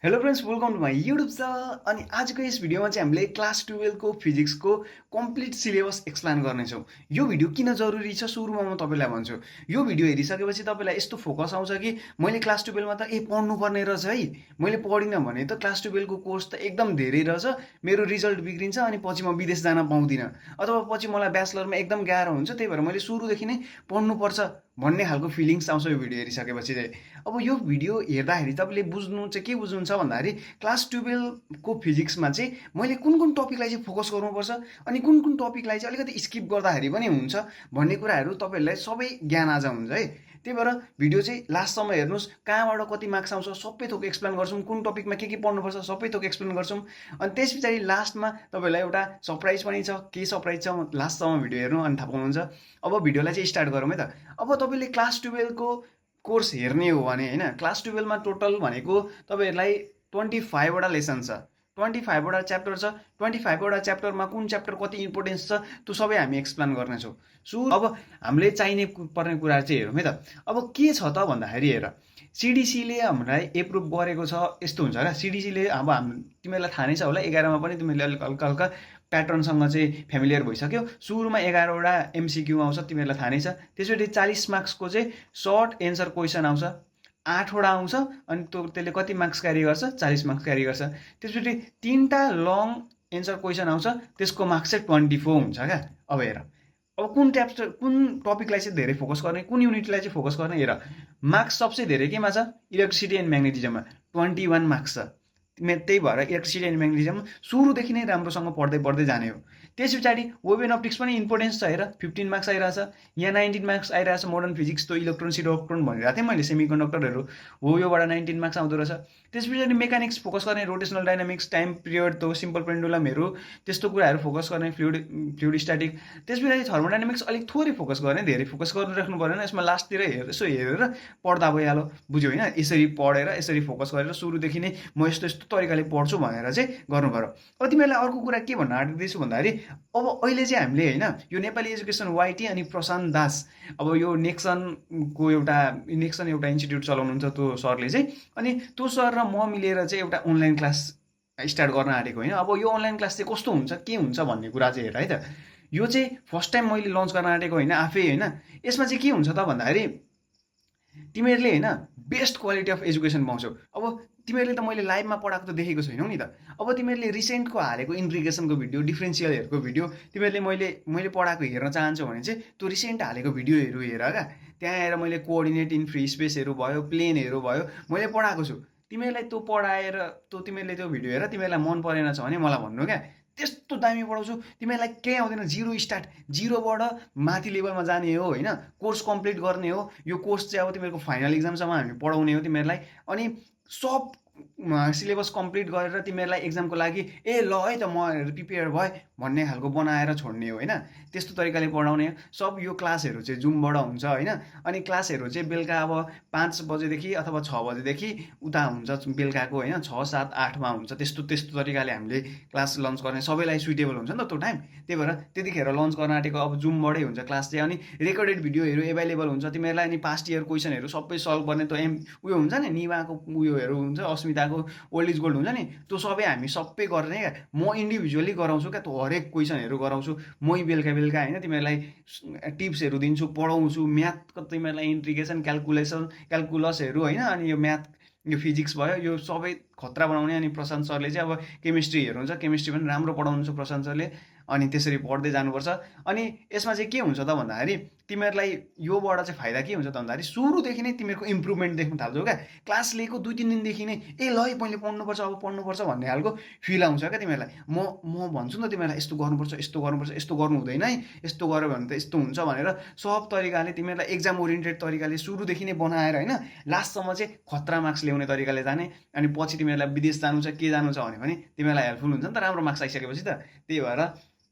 Hello friends, welcome to my YouTube channel. अनि आजको यस भिडियोमा चाहिँ हामीले क्लास 12 को फिजिक्सको कम्प्लिट सिलेबस एक्सप्लेन गर्नेछौँ। यो भिडियो किन जरुरी छ सुरुमा म तपाईलाई भन्छु। यो भिडियो हेरिसकेपछि तपाईलाई यस्तो फोकस आउँछ कि मैले क्लास 12 मा त पढ्नुपर्ने रहेछ है, मैले पढिनँ भने त क्लास 12 को कोर्स त एकदम धेरै रहेछ, मेरो रिजल्ट बिग्रिन्छ अनि पछि म विदेश जान पाउँदिनँ, अथवा पछि मलाई ब्याचलरमा एकदम गाह्रो हुन्छ, त्यही भएर मैले सुरुदेखि नै पढ्नुपर्छ भन्ने खालको फिलिङ्स आउँछ यो भिडियो हेरिसकेपछि चाहिँ। अब यो भिडियो हेर्दाखेरि तपाईँले बुझ्नु चाहिँ के बुझ्नुहुन्छ भन्दाखेरि क्लास 12 को फिजिक्समा चाहिँ मैले कुन कुन टपिकलाई चाहिँ फोकस गर्नुपर्छ अनि कुन कुन टपिकलाई चाहिँ अलिकति स्किप गर्दाखेरि पनि हुन्छ भन्ने कुराहरू तपाईँहरूलाई सबै ज्ञान आज हुन्छ है। त्यही भएर भिडियो चाहिँ लास्टसम्म हेर्नुहोस्, कहाँबाट कति मार्क्स आउँछ सबै थोक एक्सप्लेन गर्छौँ, कुन टपिकमा के पढ्नुपर्छ सबै थोक एक्सप्लेन गर्छौँ। अनि त्यस पछाडि लास्टमा तपाईँलाई एउटा सरप्राइज पनि छ। के सरप्राइज छ लास्टसम्म भिडियो हेर्नु अनि थाहा पाउनुहुन्छ। अब भिडियोलाई चाहिँ स्टार्ट गरौँ है त। अब तपाईँले क्लास 12 को कोर्स हेर्ने हो भने होइन, क्लास 12 मा टोटल भनेको तपाईँहरूलाई 25 वटा लेसन छ, 25 वटा च्याप्टर छ। 25 वटा च्याप्टरमा कुन च्याप्टर कति इम्पोर्टेन्स छ त्यो सबै हामी एक्सप्लेन गर्नेछौँ। अब हामीले चाहिने पर्ने कुरा चाहिँ हेरौँ है त। अब के छ त भन्दाखेरि हेर, सिडिसीले हामीलाई एप्रुभ गरेको छ, यस्तो हुन्छ क्या सिडिसीले। अब तिमीहरूलाई थाहा नै छ होला, 11मा पनि तिमीहरूले अलिक हल्का हल्का प्याटर्नसँग चाहिँ फेमिलियर भइसक्यो। सुरुमा 11वटा एमसिक्यू आउँछ, तिमीहरूलाई थाहा नै छ। त्यसपछि 40 मार्क्सको चाहिँ सर्ट एन्सर क्वेसन आउँछ, 8वटा आउँछ अनि त्यसले कति मार्क्स क्यारी गर्छ, 40 मार्क्स क्यारी गर्छ। त्यसपछि 3टा लङ एन्सर क्वेसन आउँछ, त्यसको मार्क्स चाहिँ 24 हुन्छ क्या। अब हेर, अब कुन टपिकलाई चाहिँ धेरै फोकस गर्ने, कुन युनिटलाई चाहिँ फोकस गर्ने हेर। मार्क्स सबसे धेरै केमा छ, इलेक्ट्रिसिटी एन्ड म्याग्नेटिजममा 21 मार्क्स छ। त्यही भएर इलेक्ट्रिसिटी एन्ड म्याग्नेटिजम सुरुदेखि नै राम्रोसँग पढ्दै जाने हो। त्यस पछाडि वेभ एन्ड अप्टिक्स पनि इम्पोर्टेन्स छ। हेर 15 मार्क्स आइरहेछ, यहाँ 19 मार्क्स आइरहेछ। मोडर्न फिजिक्स त इलेक्ट्रोन सिडोक्ट्रोन भनिरहेको थिएँ मैले, सेमी कन्डक्टरहरू हो, योबाट 19 मार्क्स आउँदो रहेछ। त्यस पछाडि मेकानिक्स फोकस गर्ने, रोटेसनल डाइनामिक्स, टाइम पिरियड, तो सिम्पल पेन्डुलमहरू, त्यस्तो कुराहरू फोकस गर्ने, फ्लुइड स्ट्याटिक। त्यस पछाडि थर्मोडाइनामिक्स अलिक थोरै फोकस गर्ने, धेरै फोकस गरेर राख्नु परेन। यसमा लास्टतिर यसो हेरेर पढ्दा भइहाल्यो, बुझ्यो होइन। यसरी पढेर यसरी फोकस गरेर सुरुदेखि नै म यस्तो तरिकाले पढ्छु भनेर चाहिँ गर्नु पर्यो। अब तिमीहरूलाई अर्को कुरा के भन्न आँट्दैछु भन्दाखेरि, अब अहिले चाहिँ हामीले होइन यो नेपाली एजुकेसन YT अनि प्रशान्त दास, अब यो नेक्सनको एउटा इन्स्टिट्युट चलाउनुहुन्छ त्यो सरले चाहिँ, अनि त्यो सर र म मिलेर चाहिँ एउटा अनलाइन क्लास स्टार्ट गर्न आँटेको होइन। अब यो अनलाइन क्लास चाहिँ कस्तो हुन्छ के हुन्छ भन्ने कुरा चाहिँ हेर है त। यो चाहिँ फर्स्ट टाइम मैले लन्च गर्न आँटेको होइन आफै होइन। यसमा चाहिँ के हुन्छ त भन्दाखेरि तिमीहरूले होइन बेस्ट क्वालिटी अफ एजुकेसन पाउँछौ। अब तिमीहरूले त मैले लाइभमा पढाएको त देखेको छैनौ नि त। अब तिमीहरूले रिसेन्टको हालेको इन्ट्रिग्रेसनको भिडियो, डिफ्रेन्सियलहरूको भिडियो तिमीहरूले मैले पढाएको हेर्न चाहन्छौ भने चाहिँ त्यो रिसेन्ट हालेको भिडियोहरू हेर क्या। त्यहाँ आएर मैले कोअर्डिनेट इन फ्री स्पेसहरू भयो, प्लेनहरू भयो, मैले पढाएको छु। तिमीहरूलाई त्यो पढाएर तिमीहरूले त्यो भिडियो हेर, तिमीहरूलाई मन परेन छ भने मलाई भन्नु क्या। त्यस्तो दामी पढाउँछु, तिमीहरूलाई केही आउँदैन, जिरो स्टार्ट, जिरोबाट माथि लेभलमा जाने हो होइन। कोर्स कम्प्लिट गर्ने हो। यो कोर्स चाहिँ अब तिमीहरूको फाइनल इक्जामसम्म हामी पढाउने हो तिमीहरूलाई। अनि सब सिलेबस कम्प्लिट गरेर तिमीहरूलाई इक्जामको लागि ल है त म प्रिपेयर भएँ भन्ने खालको बनाएर छोड्ने हो होइन। त्यस्तो तरिकाले पढाउने हो। सब यो क्लासहरू चाहिँ जुमबाट हुन्छ होइन। अनि क्लासहरू चाहिँ बेलुका अब 5 बजेदेखि अथवा 6 बजेदेखि उता हुन्छ बेलुकाको होइन, 6, 7, 8मा हुन्छ। त्यस्तो तरिकाले हामीले क्लास लन्च गर्ने, सबैलाई सुइटेबल हुन्छ नि त त्यो टाइम। त्यही भएर त्यतिखेर लन्च गर्न आँटेको। अब जुमबाटै हुन्छ क्लास चाहिँ। अनि रेकर्डेड भिडियोहरू एभाइलेबल हुन्छ तिमीहरूलाई। अनि पास्ट इयर क्वेसनहरू सबै सल्भ गर्ने, त्यो उयो हुन्छ नि, निवाको उयोहरू हुन्छ, अस्मिताको ओल्ड इज गोल्ड हुन्छ नि, त्यो सबै हामी सबै गर्ने क्या। म इन्डिभिजुअली गराउँछु क्या, त्यो हरेक क्वेसनहरू गराउँछु मै बेलुका होइन। तिमीहरूलाई टिप्सहरू दिन्छु, पढाउँछु। म्याथको तिमीहरूलाई इन्ट्रिग्रेसन, क्यालकुलसहरू होइन, अनि यो म्याथ, यो फिजिक्स भयो, यो सबै खतरा बनाउने। अनि प्रशान्त सरले चाहिँ अब केमिस्ट्री हेर्नुहुन्छ, केमिस्ट्री पनि राम्रो पढाउनुहुन्छ प्रशान्त सरले। अनि त्यसरी पढ्दै जानुपर्छ। अनि यसमा चाहिँ के हुन्छ त भन्दाखेरि तिमीहरूलाई योबाट चाहिँ फाइदा के हुन्छ त भन्दाखेरि सुरुदेखि नै तिमीहरूको इम्प्रुभमेन्ट देख्न थाल्छौ क्या। क्लास लिएको 2-3 दिनदेखि नै ल है मैले पढ्नुपर्छ, अब पढ्नुपर्छ भन्ने खालको फिल आउँछ क्या तिमीहरूलाई। म भन्छु नि त तिमीहरूलाई यस्तो गर्नुपर्छ, यस्तो गर्नुपर्छ, यस्तो गर्नु हुँदैन है, यस्तो गर्यो भने त यस्तो हुन्छ भनेर सब तरिकाले तिमीहरूलाई एक्जाम ओरिएन्टेड तरिकाले सुरुदेखि नै बनाएर होइन, लास्टसम्म चाहिँ खतरा मार्क्स ल्याउने तरिकाले जाने। अनि पछि तिमीहरूलाई विदेश जानु छ, के जानु छ भने पनि तिमीहरूलाई हेल्पफुल हुन्छ नि त राम्रो मार्क्स आइसकेपछि त। त्यही भएर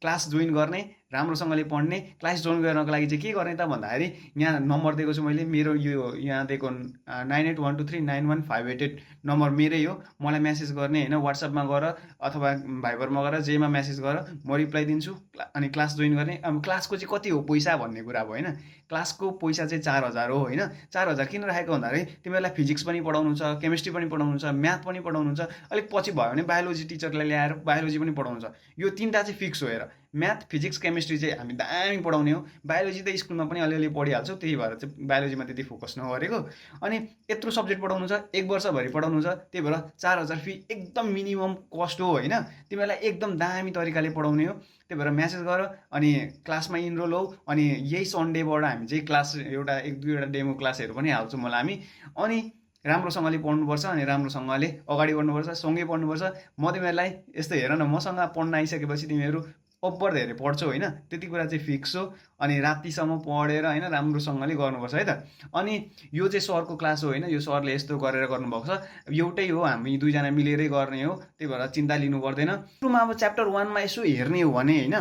क्लास जोइन गर्ने, राम्रोसँगले पढ्ने। क्लास जोइन गर्नको लागि चाहिँ के गर्ने त भन्दाखेरि यहाँ नम्बर दिएको छु मैले, मेरो यो यहाँ दिएको 9812391588 नम्बर मेरै हो। मलाई मेसेज गर्ने होइन, व्हाट्सएपमा गएर अथवा भाइबरमा गएर जेमा मेसेज गर, म रिप्लाई दिन्छु। अनि क्लास जोइन गर्ने। अब क्लासको चाहिँ कति हो पैसा भन्ने कुरा भयो होइन। क्लासको पैसा चाहिँ 4000 हो होइन। 4000 किन राखेको भन्दाखेरि तिमीहरूलाई फिजिक्स पनि पढाउनु छ, केमिस्ट्री पनि पढाउनु छ, म्याथ पनि पढाउनु छ, अलिक पछि भयो भने बायोलोजी टिचरलाई ल्याएर बायोलोजी पनि पढाउनु छ। यो तिनवटा चाहिँ फिक्स हो। हेर, म्याथ फिजिक्स केमिस्ट्री चाहिँ हामी दामी पढाउने हो। बायोलोजी त स्कुलमा पनि अलिअलि पढिहाल्छौँ, त्यही भएर चाहिँ बायोलोजीमा त्यति फोकस नगरेको। अनि यत्रो सब्जेक्ट पढाउनु छ, 1 वर्षभरि पढाउनु छ, त्यही भएर 4000 फी एकदम मिनिमम कस्ट हो होइन। तिमीहरूलाई एकदम दामी तरिकाले पढाउने हो। त्यही भएर मेसेज गर अनि क्लासमा इनरोल हो। अनि यही सन्डेबाट हामी चाहिँ क्लास एउटा 1-2वटा डेमो क्लासहरू पनि हाल्छौँ होला हामी। अनि राम्रोसँगले पढ्नुपर्छ अनि राम्रोसँगले अगाडि बढ्नुपर्छ, सँगै पढ्नुपर्छ। म तिमीहरूलाई यस्तो हेर न, मसँग पढ्न आइसकेपछि तिमीहरू ओभर धेरै पढ्छौ होइन, त्यति कुरा चाहिँ फिक्स हो। अनि रातिसम्म पढेर होइन राम्रोसँगले गर्नुपर्छ है त। अनि यो चाहिँ सरको क्लास हो होइन, यो सरले यस्तो गरेर गर्नुभएको छ, एउटै हो, हामी दुईजना मिलेरै गर्ने हो, त्यही भएर चिन्ता लिनु पर्दैन। सुरुमा अब च्याप्टर 1मा यसो हेर्ने हो भने होइन,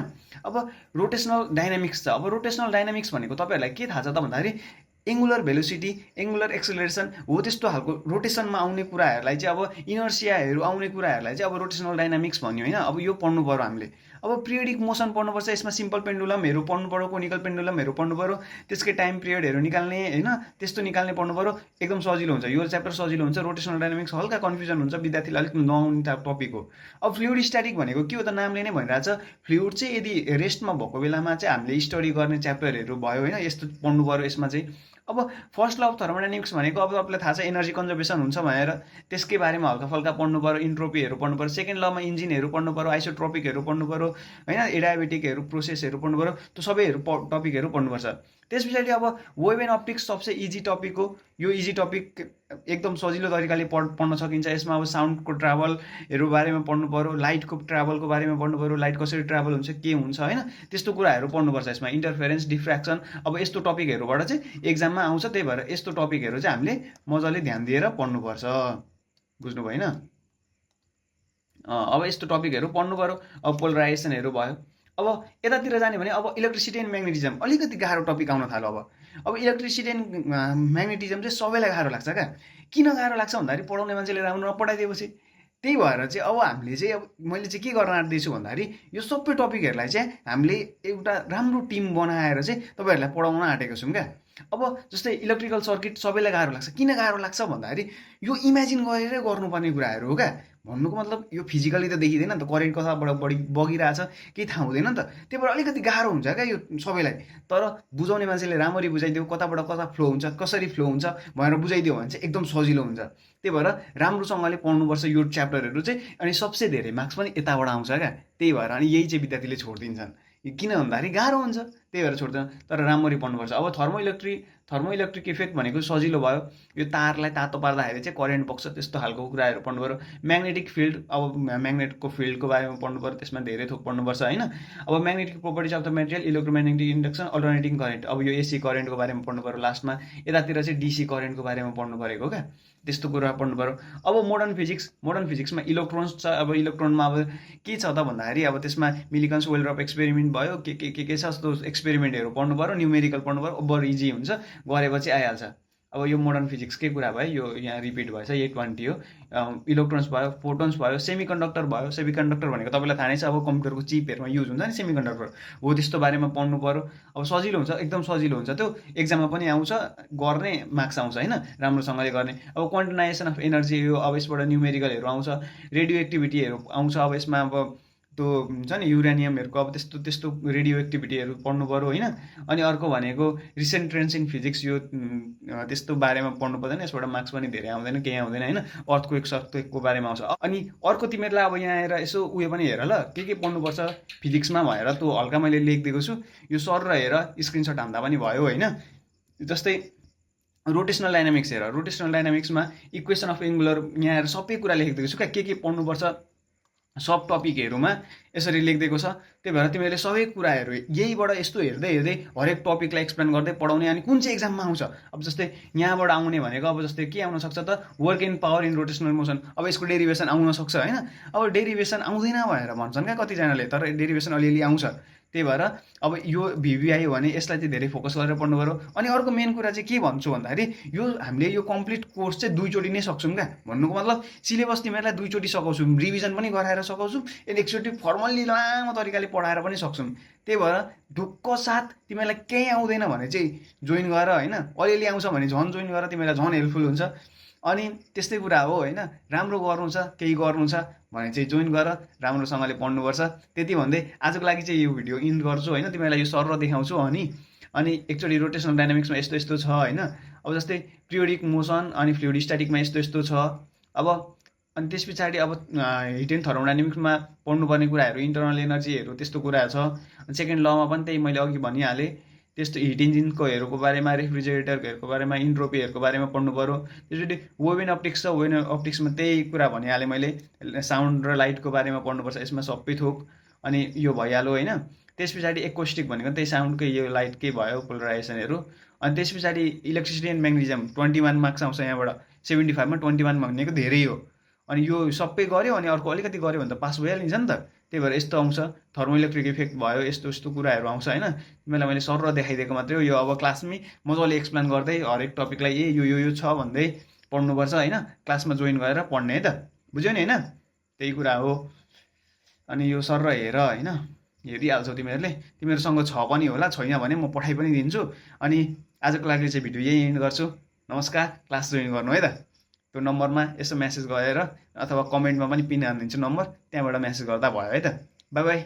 अब रोटेसनल डाइनामिक्स छ। अब रोटेसनल डाइनामिक्स भनेको तपाईँहरूलाई के थाहा छ त भन्दाखेरि एङ्गुलर भेलोसिटी, एङ्गुलर एक्सेलरेसन हो, त्यस्तो खालको रोटेसनमा आउने कुराहरूलाई चाहिँ अब इनर्सियाहरू आउने कुराहरूलाई चाहिँ अब रोटेसनल डाइनामिक्स भन्यो होइन। अब यो पढ्नु पऱ्यो हामीले। अब पिरियडिक मोसन पढ्नुपर्छ, यसमा सिम्पल पेन्डुलमहरू पढ्नु पऱ्यो, कोनिकल पेन्डुलमहरू पढ्नु पऱ्यो, त्यसकै टाइम पिरियडहरू निकाल्ने होइन, त्यस्तो निकाल्ने पढ्नु पऱ्यो। एकदम सजिलो हुन्छ यो च्याप्टर, सजिलो हुन्छ। रोटेसनल डाइनामिक्स हल्का कन्फ्युजन हुन्छ विद्यार्थीलाई, अलिक नआउने टपिक हो। अब फ्लुइड स्ट्याटिक भनेको के हो त, नामले नै भनिरहेछ। फ्लुइड चाहिँ यदि रेस्टमा भएको बेलामा चाहिँ हामीले स्टडी गर्ने च्याप्टरहरू भयो होइन, यस्तो पढ्नु पऱ्यो यसमा चाहिँ। अब फर्स्ट ल अफ थर्मोडाइनामिक्स भनेको अब तपाईँलाई थाहा छ एनर्जी कन्जर्भेसन हुन्छ भनेर, त्यसकै बारेमा हल्का फल्का पढ्नु पऱ्यो, इन्ट्रोपीहरू पढ्नु पऱ्यो। सेकेन्ड लमा इन्जिनहरू पढ्नु पऱ्यो, आइसोट्रोपिकहरू पढ्नु पऱ्यो होइन, एडायबेटिकहरू प्रोसेसहरू पढ्नु पऱ्यो, त्यो सबैहरू टपिकहरू पढ्नुपर्छ। त्यस पछाडि अब वेभ एन्ड अप्टिक्स सबसे इजी टपिक हो। यो इजी टपिक एकदम सजिलो तरिकाले पढ्न सकिन्छ। यसमा अब साउन्डको ट्राभलहरू बारेमा पढ्नु पऱ्यो, लाइटको ट्राभलको बारेमा पढ्नु पऱ्यो, लाइट कसरी ट्राभल हुन्छ, के हुन्छ होइन, त्यस्तो कुराहरू पढ्नुपर्छ यसमा। इन्टरफेरेन्स, डिफ्र्याक्सन, अब यस्तो टपिकहरूबाट चाहिँ एक्जाममा आउँछ, त्यही भएर यस्तो टपिकहरू चाहिँ हामीले मजाले ध्यान दिएर पढ्नुपर्छ। बुझ्नु भएन? अब यस्तो टपिकहरू पढ्नु पऱ्यो। अब पोलराइजेसनहरू भयो। अब यतातिर जाने भने अब इलेक्ट्रिसिटी एन्ड म्याग्नेटिजम अलिकति गाह्रो टपिक आउन थाल्यो। अब इलेक्ट्रिसिटी एन्ड म्याग्नेटिजम चाहिँ सबैलाई गाह्रो लाग्छ क्या। किन गाह्रो लाग्छ भन्दाखेरि पढाउने मान्छेले राम्रो नपढाइदिएपछि। त्यही भएर चाहिँ अब हामीले चाहिँ अब मैले चाहिँ के गर्न आँट्दैछु भन्दाखेरि यो सबै टपिकहरूलाई चाहिँ हामीले एउटा राम्रो टिम बनाएर चाहिँ तपाईँहरूलाई पढाउन आँटेको छौँ क्या। अब जस्तै इलेक्ट्रिकल सर्किट सबैलाई गाह्रो लाग्छ। किन गाह्रो लाग्छ भन्दाखेरि यो इमेजिन गरेरै गर्नुपर्ने कुराहरू हो क्या। भन्नुको मतलब यो फिजिकली त देखिँदैन नि त, करेन्ट कताबाट बगिरहेछ केही थाहा हुँदैन नि त। त्यही भएर अलिकति गाह्रो हुन्छ क्या यो सबैलाई। तर बुझाउने मान्छेले राम्ररी बुझाइदियो, कताबाट कता फ्लो हुन्छ, कसरी फ्लो हुन्छ भनेर बुझाइदियो भने चाहिँ एकदम सजिलो हुन्छ। त्यही भएर राम्रोसँगले पढ्नुपर्छ यो च्याप्टरहरू चाहिँ, अनि सबसे धेरै मार्क्स पनि यताबाट आउँछ क्या। त्यही भएर अनि यही चाहिँ विद्यार्थीले छोडिदिन्छन्, किन भन्दाखेरि गाह्रो हुन्छ, त्यही भएर छोड्दैन। तर राम्ररी पढ्नुपर्छ। अब थर्मोइलेक्ट्रिक इफेक्ट भनेको सजिलो भयो। यो तारलाई तातो पार्दाखेरि चाहिँ करेन्ट बग्छ, त्यस्तो खालको कुराहरू पढ्नु पऱ्यो। म्याग्नेटिक फिल्ड, अब म्याग्नेटको फिल्डको बारेमा पढ्नु पऱ्यो, त्यसमा धेरै थोक पढ्नुपर्छ होइन। अब magnetic properties of the material, electromagnetic induction, alternating current, अब यो एसी करेन्टको बारेमा पढ्नु पऱ्यो लास्टमा। यतातिर चाहिँ डिसी करेन्टको बारेमा पढ्नु परेको क्या, त्यस्तो कुरा पढ्नु पऱ्यो। अब मोडर्न फिजिक्समा इलेक्ट्रोन्स छ। अब इलेक्ट्रोनमा अब के छ त भन्दाखेरि अब त्यसमा मिलिकन्स वेल्ड्रप एक्सपेरिमेन्ट भयो, के छ जस्तो एक्सपेरिमेन्टहरू पढ्नु पऱ्यो, न्युमेरिकल पढ्नु पऱ्यो, ओभर इजी हुन्छ, गरेपछि आइहाल्छ। अब यो मोडर्न फिजिक्सकै कुरा भयो, यो यहाँ रिपिट भएछ, 820 हो। इलेक्ट्रोन्स भयो, फोटोन्स भयो, सेमिकन्डक्टर भयो। सेमिकन्डक्टर भनेको तपाईँलाई थाहा नै छ, अब कम्प्युटरको चिपहरूमा युज हुन्छ नि सेमिकन्डक्टर हो, त्यस्तो बारेमा पढ्नु पऱ्यो। अब सजिलो हुन्छ, एकदम सजिलो हुन्छ, त्यो एक्जाममा पनि आउँछ, गर्ने मार्क्स आउँछ होइन, राम्रोसँगले गर्ने। अब क्वान्टिनाइजेसन अफ एनर्जी, यो अब यसबाट न्युमेरिकलहरू आउँछ, रेडियो एक्टिभिटीहरू आउँछ। अब यसमा अब त्यो हुन्छ नि युरेनियमहरूको अब त्यस्तो रेडियो एक्टिभिटीहरू पढ्नु पऱ्यो होइन। अनि अर्को भनेको रिसेन्ट ट्रेन्ड्स इन फिजिक्स, यो त्यस्तो बारेमा पढ्नु पर्दैन, यसबाट मार्क्स पनि धेरै आउँदैन, केही आउँदैन होइन। अर्थक्वेकको बारेमा आउँछ। अनि अर्को तिमीहरूलाई अब यहाँ आएर यसो उयो पनि हेर ल, के पढ्नुपर्छ फिजिक्समा भनेर त्यो हल्का मैले लेखिदिएको छु, यो सर र हेर, स्क्रिनसट हान्दा पनि भयो होइन। जस्तै रोटेसनल डाइनामिक्स हेर, रोटेसनल डाइनामिक्समा इक्वेसन अफ एङ्गुलर यहाँ आएर सबै कुरा लेखिदिएको छु क्या, के पढ्नुपर्छ सब टपिकहरूमा यसरी लेखिदिएको छ। त्यही भएर तिमीहरूले सबै कुराहरू यहीबाट यस्तो हेर्दै हरेक टपिकलाई एक्सप्लेन गर्दै पढाउने। अनि कुन चाहिँ एक्जाममा आउँछ, अब जस्तै यहाँबाट आउने भनेको अब जस्तै के आउन सक्छ त, work in power in rotational motion, अब यसको डेरिभेसन आउन सक्छ होइन। अब डेरिभेसन आउँदैन भनेर भन्छन् क्या कतिजनाले, तर डेरिभेसन अलिअलि आउँछ। त्यही भएर अब यो भिभिआई हो भने यसलाई चाहिँ धेरै फोकस गरेर पढ्नु पऱ्यो। अनि अर्को मेन कुरा चाहिँ के भन्छु भन्दाखेरि यो हामीले यो कम्प्लिट कोर्स चाहिँ 2 चोटि नै सक्छौँ क्या। भन्नुको मतलब सिलेबस तिमीहरूलाई 2 चोटि सघाउँछौँ, रिभिजन पनि गराएर सघाउँछौँ, एकचोटि फर्मल्ली लामो तरिकाले पढाएर पनि सक्छौँ। त्यही भएर ढुक्क साथ तिमीहरूलाई केही आउँदैन भने चाहिँ जोइन गर होइन, अलिअलि आउँछ भने झन् जोइन गर, तिमीलाई झन् हेल्पफुल हुन्छ। अनि त्यस्तै कुरा हो होइन, राम्रो गर्नु छ केही गर्नु छ भने चाहिँ जोइन गर, राम्रोसँगले पढ्नुपर्छ। त्यति भन्दै आजको लागि चाहिँ यो भिडियो इन्ड गर्छु होइन, तिमीलाई यो सर देखाउँछु। अनि एकचोटि रोटेसनल डाइनामिक्समा यस्तो यस्तो छ होइन, अब जस्तै पिरियोडिक मोसन अनि फ्लुइड स्ट्याटिकमा यस्तो यस्तो छ। अब अनि त्यस पछाडि अब हिट एन्ड थर्मोडाइनामिक्समा पढ्नुपर्ने कुराहरू, इन्टरनल एनर्जीहरू त्यस्तो कुरा छ। अनि सेकेन्ड लमा पनि त्यही मैले अघि भनिहालेँ, त्यस्तो हिट इन्जिनकोहरूको बारेमा, रेफ्रिजरेटरहरूको बारेमा, इन्ट्रोपीहरूको बारेमा पढ्नु पऱ्यो। त्यसपछि वेभ एन्ड अप्टिक्स छ, वेभ एन्ड अप्टिक्समा त्यही कुरा भनिहालेँ मैले, साउन्ड र लाइटको बारेमा पढ्नुपर्छ, यसमा सबै थोक। अनि यो भइहाल्यो होइन। त्यस पछाडि एकोस्टिक भनेको त्यही साउन्डकै यो लाइटकै भयो पोलराइजेसनहरू। अनि त्यस पछाडि इलेक्ट्रिसिटी एन्ड म्याग्नेटिजम 21 मार्क्स आउँछ यहाँबाट, 75 मा 21 भनेको धेरै हो। अनि यो सबै गऱ्यो अनि अर्को अलिकति गऱ्यो भने त पास भइहालिन्छ नि त। त्यही भएर यस्तो आउँछ, थर्मोइलेक्ट्रिक इफेक्ट भयो, यस्तो यस्तो कुराहरू आउँछ होइन। तिमीलाई मैले सर देखाइदिएको मात्रै हो, यो अब क्लासमै मजाले एक्सप्लेन गर्दै हरेक टपिकलाई यो छ भन्दै पढ्नुपर्छ होइन। क्लासमा जोइन गरेर पढ्ने है त, बुझ्यौ नि होइन, त्यही कुरा हो। अनि यो सर हेर होइन, हेरिहाल्छौ तिमीहरूले, तिमीहरूसँग छ पनि होला, छैन भने म पठाइ पनि दिन्छु। अनि आजको लागि चाहिँ भिडियो यही एन्ड गर्छु। नमस्कार, क्लास जोइन गर्नु है त। त्यो नम्बरमा यसो मेसेज गरेर अथवा कमेन्टमा पनि पिन हानिदिन्छु नम्बर, त्यहाँबाट मेसेज गर्दा भयो है त। By by.